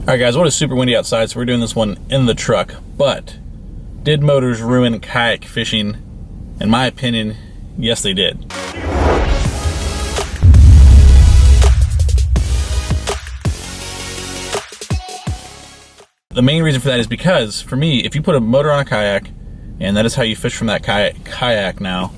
Alright guys, well, it's super windy outside, so we're doing this one in the truck. But did motors ruin kayak fishing? In my opinion, yes they did. The main reason for that is because, for me, if you put a motor on a kayak, and that is how you fish from that kayak now,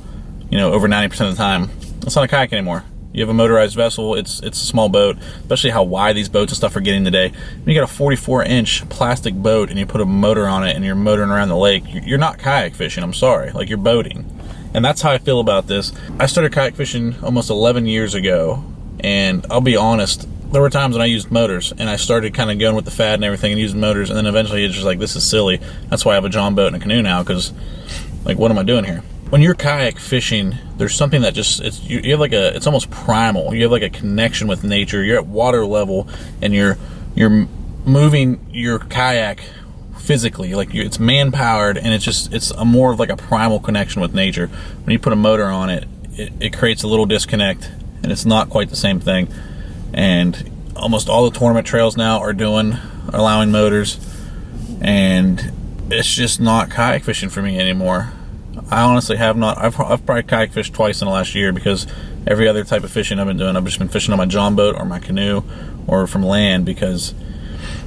you know, over 90% of the time, it's not a kayak anymore. You have a motorized vessel, it's a small boat, especially how wide these boats and stuff are getting today. When you got a 44-inch plastic boat and you put a motor on it and you're motoring around the lake, you're not kayak fishing, I'm sorry, like you're boating. And that's how I feel about this. I started kayak fishing almost 11 years ago, and I'll be honest, there were times when I used motors, and I started kind of going with the fad and everything and using motors, and then eventually it's just like, this is silly. That's why I have a John boat and a canoe now, because, like, what am I doing here? When you're kayak fishing, there's something that just, you have like it's almost primal. You have like a connection with nature. You're at water level, and you're moving your kayak physically, like it's man-powered, and it's a more of like a primal connection with nature. When you put a motor on it, it creates a little disconnect, and it's not quite the same thing. And almost all the tournament trails now are allowing motors, and it's just not kayak fishing for me anymore. I honestly have not. I've probably kayak fished twice in the last year, because every other type of fishing I've been doing, I've just been fishing on my John boat or my canoe or from land, because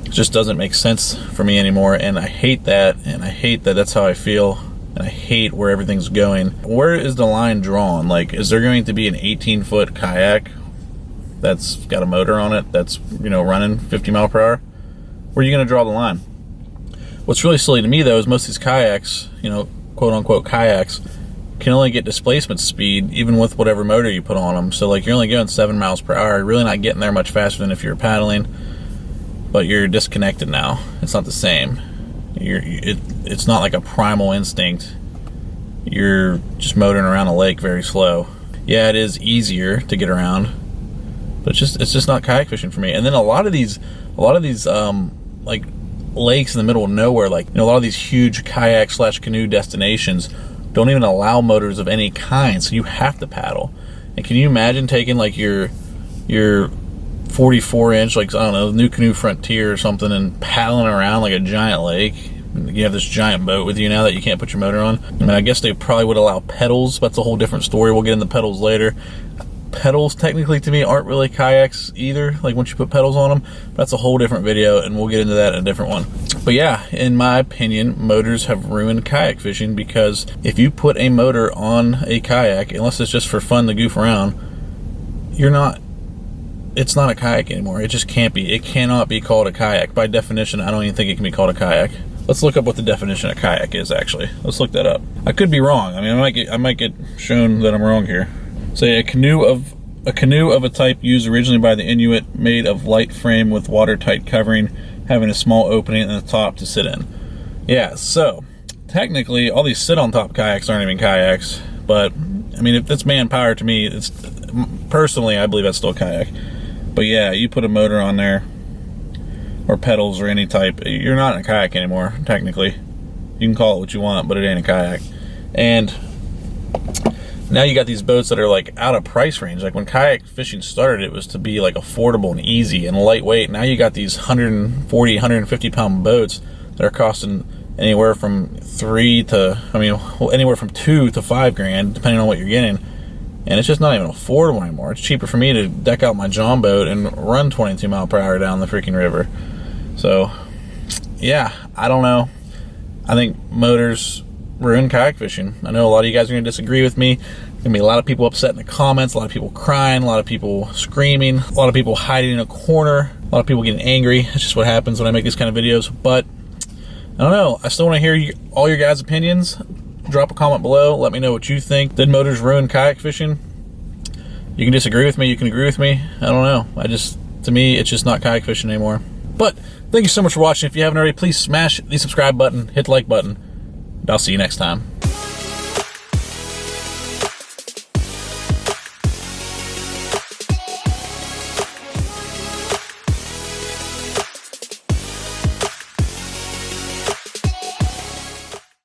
it just doesn't make sense for me anymore. And I hate that, and I hate that that's how I feel, and I hate where everything's going. Where is the line drawn? Like, is there going to be an 18-foot kayak that's got a motor on it that's, you know, running 50 miles per hour? Where are you going to draw the line? What's really silly to me, though, is most of these kayaks, you know, quote-unquote kayaks, can only get displacement speed even with whatever motor you put on them. So, like, you're only going 7 miles per hour. You're really not getting there much faster than if you're paddling, but you're disconnected now. It's not the same. It's not like a primal instinct. You're just motoring around a lake very slow. Yeah, it is easier to get around, but it's just not kayak fishing for me. And then a lot of these like lakes in the middle of nowhere, like, you know, a lot of these huge kayak / canoe destinations don't even allow motors of any kind, so you have to paddle. And can you imagine taking like your 44-inch, like, I don't know, New Canoe Frontier or something, and paddling around like a giant lake? You have this giant boat with you now that you can't put your motor on. I mean, I guess they probably would allow pedals, but that's a whole different story. We'll get into pedals later. Pedals, technically, to me, aren't really kayaks either, like once you put pedals on them. That's a whole different video, and we'll get into that in a different one. But yeah, in my opinion, motors have ruined kayak fishing, because if you put a motor on a kayak, unless it's just for fun to goof around, it's not a kayak anymore. It just can't be. It cannot be called a kayak. By definition, I don't even think it can be called a kayak. Let's look up what the definition of kayak is, actually. Let's look that up. I could be wrong. I mean, I might get shown that I'm wrong here. Say a canoe of a type used originally by the Inuit, made of light frame with watertight covering, having a small opening in the top to sit in. Yeah, so technically all these sit on top kayaks aren't even kayaks, but I mean, if it's manpower, to me, it's personally, I believe that's still a kayak. But yeah, you put a motor on there or pedals or any type, you're not in a kayak anymore, technically. You can call it what you want, but it ain't a kayak. And now you got these boats that are like out of price range. Like when kayak fishing started, it was to be like affordable and easy and lightweight. Now you got these 140, 150 pound boats that are costing anywhere from anywhere from $2 to $5 grand, depending on what you're getting. And it's just not even affordable anymore. It's cheaper for me to deck out my John boat and run 22 mile per hour down the freaking river. So yeah, I don't know. I think motors ruin kayak fishing. I know a lot of you guys are going to disagree with me. There's going to be a lot of people upset in the comments, a lot of people crying, a lot of people screaming, a lot of people hiding in a corner, a lot of people getting angry. It's just what happens when I make these kind of videos. But I don't know. I still want to hear all your guys' opinions. Drop a comment below. Let me know what you think. Did motors ruin kayak fishing? You can disagree with me. You can agree with me. I don't know. To me, it's just not kayak fishing anymore. But thank you so much for watching. If you haven't already, please smash the subscribe button, hit the like button. I'll see you next time.